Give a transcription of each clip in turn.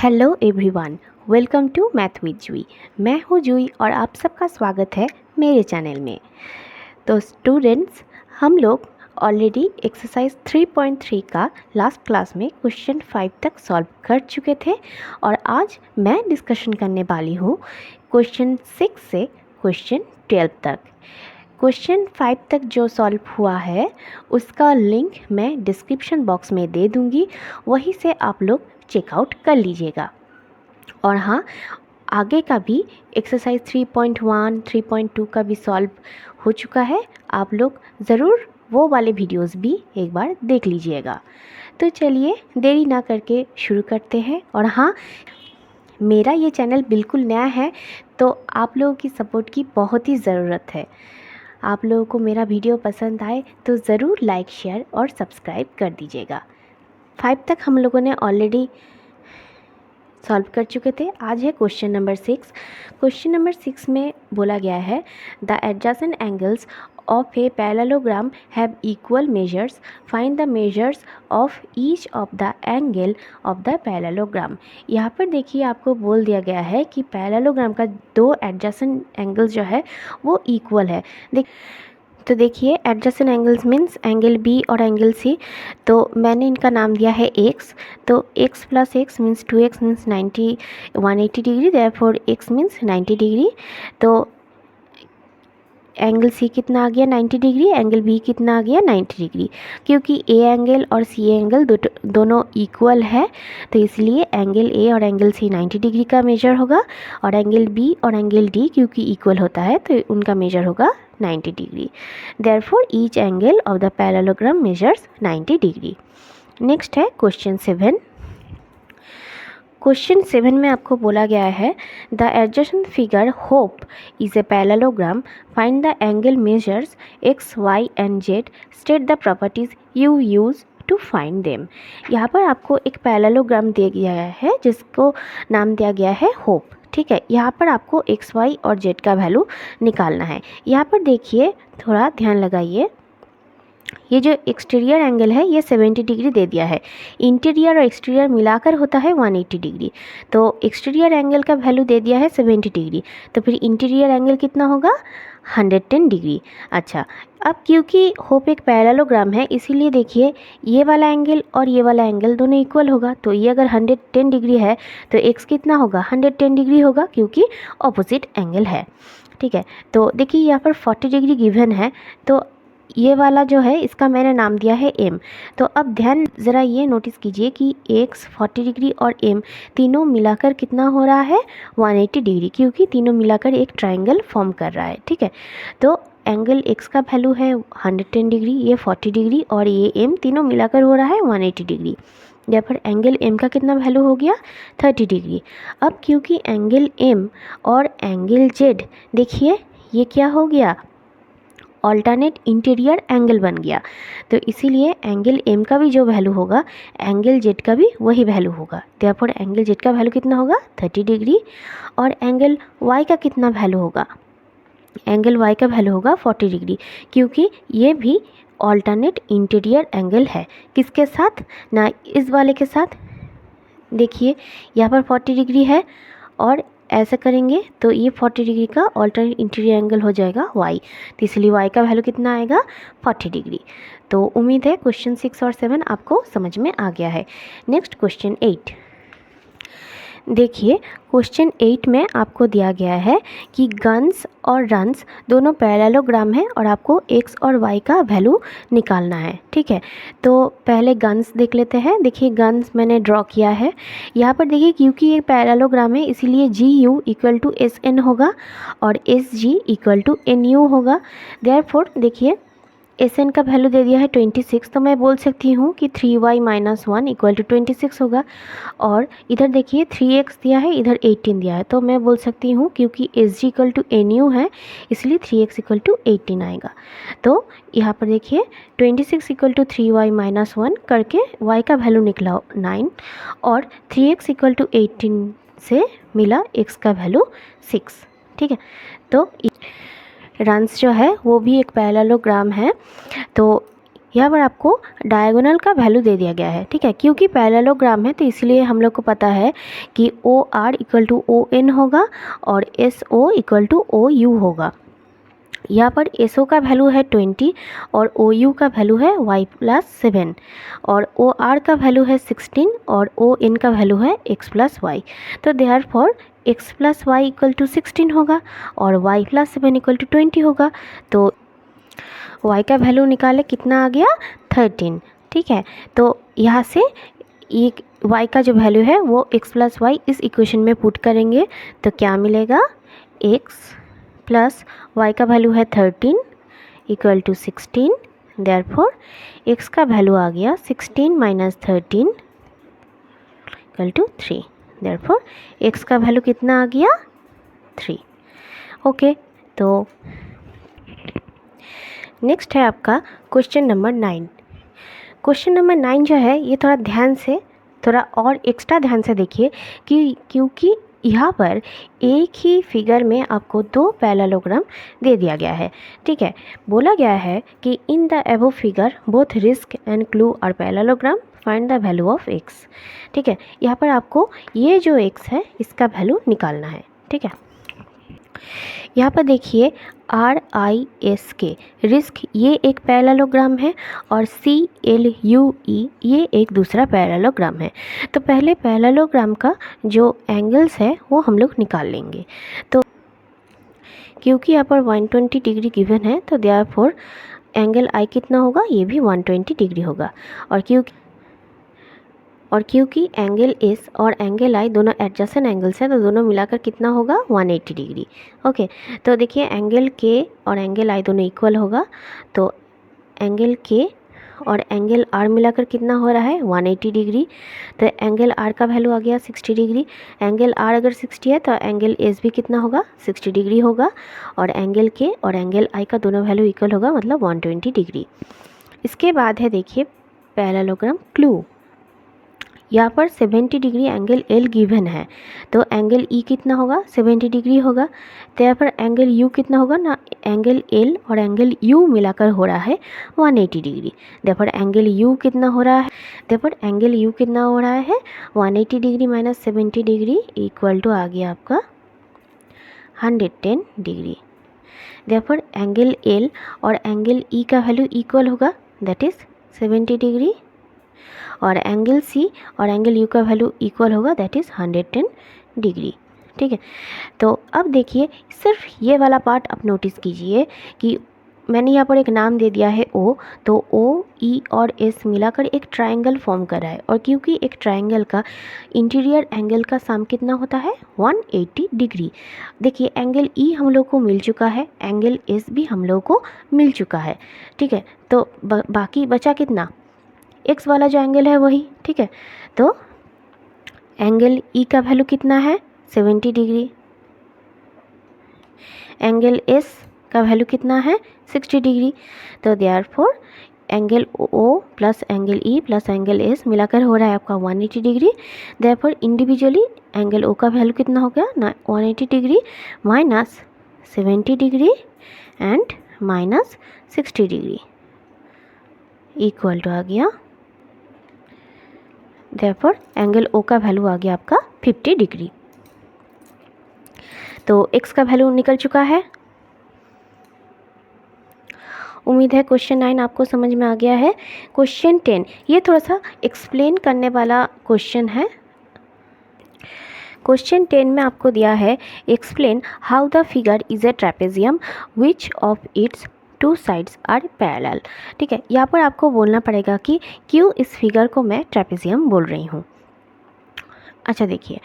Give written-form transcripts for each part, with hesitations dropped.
Hello everyone, welcome to math with Jui. मैं हूँ जूई और आप सबका स्वागत है मेरे चैनल में। तो स्टूडेंट्स, हम लोग ऑलरेडी एक्सरसाइज 3.3 का लास्ट क्लास में क्वेश्चन 5 तक सॉल्व कर चुके थे और आज मैं डिस्कशन करने वाली हूँ क्वेश्चन 6 से क्वेश्चन 12 तक। क्वेश्चन 5 तक जो सॉल्व हुआ है उसका लिंक मैं डिस्क्रिप्शन बॉक्स में दे दूँगी, वहीं से आप लोग चेकआउट कर लीजिएगा। और हाँ, आगे का भी एक्सरसाइज 3.1, 3.2 का भी सॉल्व हो चुका है, आप लोग ज़रूर वो वाले वीडियोस भी एक बार देख लीजिएगा। तो चलिए देरी ना करके शुरू करते हैं। और हाँ, मेरा ये चैनल बिल्कुल नया है तो आप लोगों की सपोर्ट की बहुत ही ज़रूरत है। आप लोगों को मेरा वीडियो पसंद आए तो ज़रूर लाइक, शेयर और सब्सक्राइब कर दीजिएगा। 5 तक हम लोगों ने ऑलरेडी सॉल्व कर चुके थे। आज है क्वेश्चन नंबर 6। क्वेश्चन नंबर 6 में बोला गया है the adjacent angles of a parallelogram have equal measures, find the measures of each of the angle of the parallelogram. यहाँ पर देखिए आपको बोल दिया गया है कि पैरेललोग्राम का दो एडजेसेंट एंगल्स जो है वो इक्वल है। तो देखिए adjacent angles means angle B और एंगल सी। तो मैंने इनका नाम दिया है एक्स। तो x plus x means 2x means 180 degree, therefore x means 90 degree. तो एंगल सी कितना आ गया 90 डिग्री, एंगल बी कितना आ गया 90 डिग्री। क्योंकि ए एंगल और सी एंगल दोनों इक्वल है तो इसलिए एंगल ए और एंगल सी 90 डिग्री का मेजर होगा और एंगल बी और एंगल डी क्योंकि इक्वल होता है तो उनका मेजर होगा 90 degree. Therefore each angle of the parallelogram measures 90 degree. Next है क्वेश्चन 7। क्वेश्चन 7 में आपको बोला गया है the adjacent figure hope is a parallelogram, find the angle measures x, y and z, state the properties you use to find them. यहाँ पर आपको एक पैरेललोग्राम दिया गया है जिसको नाम दिया गया है होप। ठीक है, यहाँ पर आपको एक्स, वाई और जेड का वैल्यू निकालना है। यहाँ पर देखिए, थोड़ा ध्यान लगाइए, ये जो एक्सटीरियर एंगल है ये 70 डिग्री दे दिया है। इंटीरियर और एक्सटीरियर मिलाकर होता है 180 डिग्री। तो एक्सटीरियर एंगल का वैल्यू दे दिया है 70 डिग्री, तो फिर इंटीरियर एंगल कितना होगा 110 डिग्री। अच्छा, अब क्योंकि होप एक पैरेललोग्राम है इसीलिए देखिए ये वाला एंगल और ये वाला एंगल दोनों इक्वल होगा। तो ये अगर 110 डिग्री है तो एक्स कितना होगा 110 डिग्री होगा क्योंकि ऑपोजिट एंगल है। ठीक है, तो देखिए यहाँ पर 40 डिग्री गिवन है तो ये वाला जो है इसका मैंने नाम दिया है m। तो अब ध्यान ज़रा ये नोटिस कीजिए कि x 40 डिग्री और m तीनों मिलाकर कितना हो रहा है 180 डिग्री, क्योंकि तीनों मिलाकर एक ट्रायंगल फॉर्म कर रहा है। ठीक है, तो एंगल x का वैल्यू है 110 डिग्री, ये 40 डिग्री और ये m तीनों मिलाकर हो रहा है 180 डिग्री। या फिर एंगल m का कितना वैल्यू हो गया 30 डिग्री। अब क्योंकि एंगल m और एंगल z देखिए ये क्या हो गया ऑल्टरनेट इंटीरियर एंगल बन गया, तो इसीलिए एंगल m का भी जो वैल्यू होगा एंगल z का भी वही वैल्यू होगा। देयरफॉर एंगल z का वैल्यू कितना होगा 30 डिग्री और एंगल y का कितना वैल्यू होगा, एंगल y का वैल्यू होगा 40 डिग्री, क्योंकि ये भी ऑल्टरनेट इंटीरियर एंगल है। किसके साथ ना, इस वाले के साथ। देखिए यहाँ पर 40 डिग्री है और ऐसा करेंगे तो ये 40 डिग्री का ऑल्टरनेट इंटीरियर एंगल हो जाएगा y, तो इसलिए y का वैल्यू कितना आएगा 40 डिग्री। तो उम्मीद है क्वेश्चन 6 और 7 आपको समझ में आ गया है। Next question 8। देखिए क्वेश्चन 8 में आपको दिया गया है कि गन्स और रन्स दोनों पैरेललोग्राम हैं और आपको x और y का वैल्यू निकालना है। ठीक है, तो पहले गन्स देख लेते हैं। देखिए गन्स मैंने ड्रॉ किया है। यहाँ पर देखिए क्योंकि ये पैरेललोग्राम है इसीलिए GU इक्वल टू SN होगा और SG इक्वल टू NU होगा। देयरफॉर देखिए SN का वैल्यू दे दिया है 26, तो मैं बोल सकती हूँ कि 3y माइनस 1 इक्वल टू 26 होगा। और इधर देखिए 3x दिया है, इधर 18 दिया है, तो मैं बोल सकती हूँ क्योंकि SG इक्वल टू NU है इसलिए 3x इक्वल टू 18 आएगा। तो यहाँ पर देखिए 26 इक्वल टू 3y माइनस 1 करके y का वैल्यू निकला 9 और 3x इक्वल टू 18 से मिला x का वैल्यू 6। ठीक है, तो रन्स जो है वो भी एक पैरेललोग्राम है। तो यहाँ पर आपको डायगोनल का वैल्यू दे दिया गया है, ठीक है। क्योंकि पैरेललोग्राम है तो इसलिए हम लोग को पता है कि O R equal to O N होगा और S O equal to O U होगा। यहाँ पर एस ओ का वैल्यू है 20 और ओ यू का वैल्यू है y+7 और ओ आर का वैल्यू है 16 और ओ एन का वैल्यू है x+y। तो देयरफॉर x+y इक्वल टू 16 होगा और y+7 इक्वल टू 20 होगा। तो y का वैल्यू निकाले, कितना आ गया 13, ठीक है। तो यहाँ से एक y का जो वैल्यू है वो x+y इस इक्वेशन में पुट करेंगे तो क्या मिलेगा, x प्लस y का वैल्यू है 13 इक्वल टू 16, देयरफॉर x का वैल्यू आ गया 16 minus 13 equal to 3, therefore x का वैल्यू कितना आ गया 3। ओके, तो नेक्स्ट है आपका क्वेश्चन नंबर 9। क्वेश्चन नंबर 9 जो है ये थोड़ा और एक्स्ट्रा ध्यान से देखिए कि क्योंकि यहाँ पर एक ही फिगर में आपको दो पैरेललोग्राम दे दिया गया है, ठीक है। बोला गया है कि in the above figure both risk and clue are parallelogram, find the value of x, ठीक है। यहाँ पर आपको ये जो x है इसका वैल्यू निकालना है, ठीक है। यहाँ पर देखिए RISK रिस्क ये एक पैरेललोग्राम है और CLUE ये एक दूसरा पैरेललोग्राम है। तो पहले पैरेललोग्राम का जो एंगल्स है वो हम लोग निकाल लेंगे। तो क्योंकि यहाँ पर 120 डिग्री गिवन है तो देयरफॉर एंगल I कितना होगा, ये भी 120 डिग्री होगा। और क्योंकि एंगल S और एंगल I दोनों एडजेसेंट एंगल्स हैं तो दोनों मिलाकर कितना होगा 180 डिग्री। ओके, तो देखिए एंगल K और एंगल I दोनों इक्वल होगा तो एंगल K और एंगल R मिलाकर कितना हो रहा है 180 डिग्री। तो एंगल R का वैल्यू आ गया 60 डिग्री। एंगल R अगर 60 है तो एंगल S भी कितना होगा 60 डिग्री होगा और एंगल K और एंगल I का दोनों वैल्यू इक्वल होगा, मतलब 120 डिग्री। इसके बाद है देखिए पैरेललोग्राम क्लू। यहाँ पर 70 डिग्री एंगल L गिवन है तो एंगल E कितना होगा 70 डिग्री होगा। तो यहाँ पर एंगल U कितना होगा ना, एंगल L और एंगल U मिलाकर हो रहा है 180 डिग्री। देयरफॉर एंगल U कितना हो रहा है, देयरफॉर एंगल U कितना हो रहा है 180 degree minus 70 degree equal to आ गया आपका 110 डिग्री। देयरफॉर एंगल L और एंगल E का वैल्यू इक्वल होगा, दैट इज़ 70 डिग्री और एंगल C और एंगल U का वैल्यू इक्वल होगा, दैट इज़ 110 डिग्री, ठीक है। तो अब देखिए सिर्फ ये वाला पार्ट आप नोटिस कीजिए कि मैंने यहाँ पर एक नाम दे दिया है O, तो O, E और S मिलाकर एक ट्रायंगल फॉर्म कर रहा है और क्योंकि एक ट्रायंगल का इंटीरियर एंगल का सम कितना होता है 180 डिग्री। देखिए एंगल E हम लोग को मिल चुका है, एंगल S भी हम लोग को मिल चुका है, ठीक है। तो बाकी बचा कितना, x वाला जो एंगल है वही, ठीक है। तो एंगल E का वैल्यू कितना है 70 डिग्री, एंगल S का वैल्यू कितना है 60 डिग्री। तो therefore angle O plus angle E plus angle S मिलाकर हो रहा है आपका 180 degree. Therefore individually angle O का वैल्यू कितना हो गया ना 180 degree minus 70 degree and minus 60 degree equal to आ गया, देयरफॉर एंगल O का वैल्यू आ गया आपका 50 डिग्री। तो x का वैल्यू निकल चुका है। उम्मीद है क्वेश्चन 9 आपको समझ में आ गया है। क्वेश्चन 10 ये थोड़ा सा एक्सप्लेन करने वाला क्वेश्चन है। क्वेश्चन 10 में आपको दिया है explain how the figure is a trapezium which of its two sides are parallel, ठीक है। यहाँ पर आपको बोलना पड़ेगा कि क्यों इस फिगर को मैं ट्रेपेजियम बोल रही हूँ। अच्छा देखिए,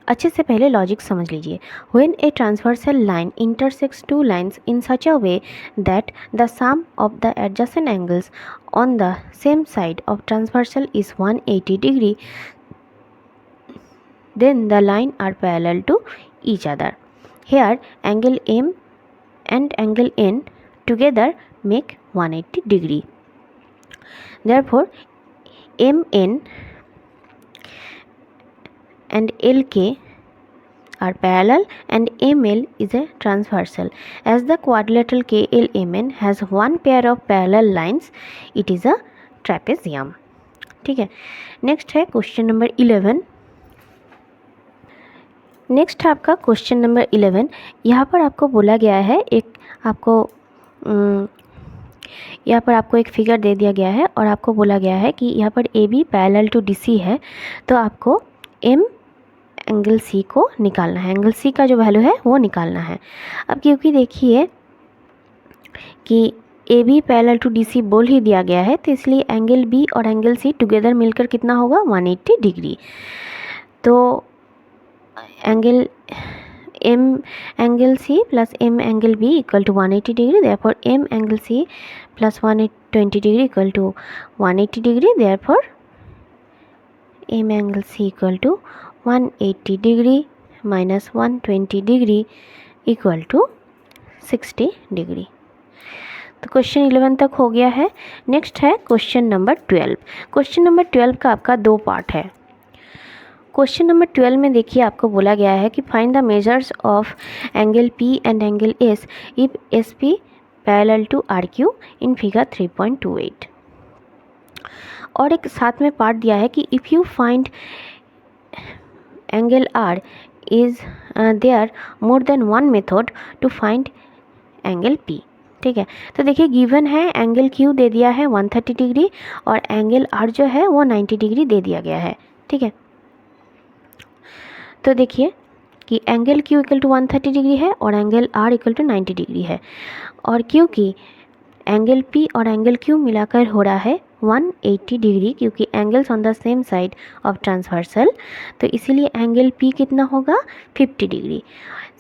अच्छे से पहले लॉजिक समझ लीजिए। When a transversal line intersects two lines in such a way that the sum of the adjacent angles on the same side of transversal is 180 degree, then the line are parallel to each other. Here angle M and angle N together make 180 degree. Therefore MN and LK are parallel and ML is a transversal. As the quadrilateral KLMN has one pair of parallel lines, it is a trapezium. ठीक है, next है question number 11. Next है आपका question number 11. यहाँ पर आपको बोला गया है यहाँ पर आपको एक फिगर दे दिया गया है और आपको बोला गया है कि यहाँ पर A B parallel to D C है, तो आपको एम एंगल सी को निकालना है, एंगल सी का जो वैल्यू है वो निकालना है. अब क्योंकि देखिए कि A B parallel to D C बोल ही दिया गया है, तो इसलिए एंगल बी और एंगल सी टुगेदर मिलकर कितना होगा 180 डिग्री. तो angle m angle C plus m angle B equal to 180 degree. Therefore m angle C plus 120 degree equal to 180 degree. Therefore m angle C equal to 180 degree minus 120 degree equal to 60 degree. तो question 11 तक हो गया है. Next है question number 12. Question number 12 का आपका दो part है. क्वेश्चन नंबर 12 में देखिए आपको बोला गया है कि find the measures of angle P and angle S if SP parallel to RQ in figure 3.28. और एक साथ में पार्ट दिया है कि if you find angle R is there more than one method to find angle P. ठीक है, तो देखिए गिवन है एंगल Q दे दिया है 130 डिग्री और एंगल R जो है वो 90 डिग्री दे दिया गया है. ठीक है, तो देखिए कि angle Q equal to 130 degree है और angle R equal to 90 degree है. और क्योंकि एंगल P और एंगल Q मिलाकर हो रहा है 180 डिग्री, क्योंकि angles on the same side of transversal, तो इसीलिए एंगल P कितना होगा 50 डिग्री.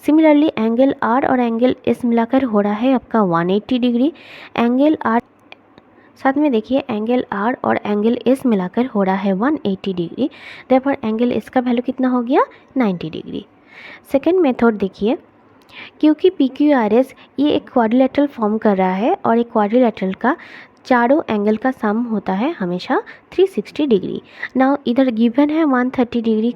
सिमिलरली एंगल R और एंगल S मिलाकर हो रहा है आपका 180 डिग्री. एंगल R साथ में देखिए एंगल R और एंगल S मिलाकर हो रहा है 180 डिग्री. देयरफॉर एंगल S का वैल्यू कितना हो गया 90 डिग्री. सेकेंड मेथड देखिए, क्योंकि PQRS ये एक क्वाड्रिलेटरल फॉर्म कर रहा है और एक क्वाड्रिलेटरल का चारों एंगल का सम होता है हमेशा 360 डिग्री. नाउ इधर गिवन है 130 डिग्री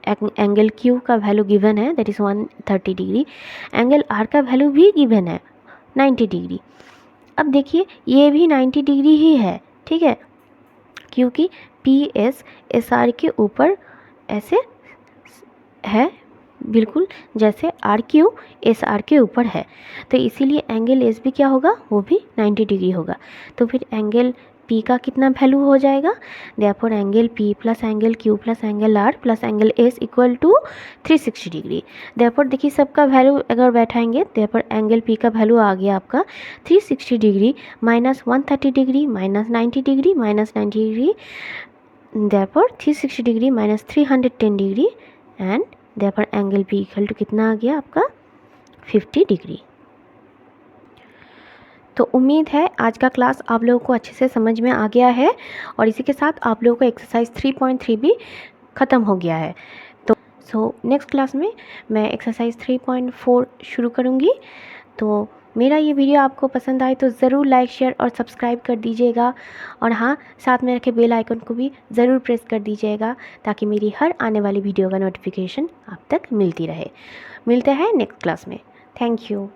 एंगल Q का वैल्यू गिवन है, that is 130 degree. Angle R का वैल्यू भी गिवन है 90 डिग्री. अब देखिए ये भी 90 डिग्री ही है. ठीक है, क्योंकि PS SR के ऊपर ऐसे है, बिल्कुल जैसे RQ SR के ऊपर है, तो इसीलिए एंगल S भी क्या होगा, वो भी 90 डिग्री होगा. तो फिर एंगल P का कितना वैल्यू हो जाएगा, therefore angle P plus angle Q plus angle R plus angle S equal to 360 degree. Therefore देखिए सबका वैल्यू अगर बैठाएंगे, देयरफॉर एंगल P का वैल्यू आ गया आपका 360 degree minus 130 degree minus 90 degree minus 90 degree. Therefore 360 degree minus 310 degree and therefore angle P equal to कितना आ गया आपका 50 डिग्री. तो उम्मीद है आज का क्लास आप लोगों को अच्छे से समझ में आ गया है और इसी के साथ आप लोगों का एक्सरसाइज 3.3 भी ख़त्म हो गया है. तो नेक्स्ट क्लास में मैं एक्सरसाइज 3.4 शुरू करूँगी. तो मेरा ये वीडियो आपको पसंद आए तो ज़रूर लाइक शेयर और सब्सक्राइब कर दीजिएगा और हाँ, साथ में रखे बेल आइकन को भी ज़रूर प्रेस कर दीजिएगा ताकि मेरी हर आने वाली वीडियो का नोटिफिकेशन आप तक मिलती रहे. मिलते हैं नेक्स्ट क्लास में. Thank you.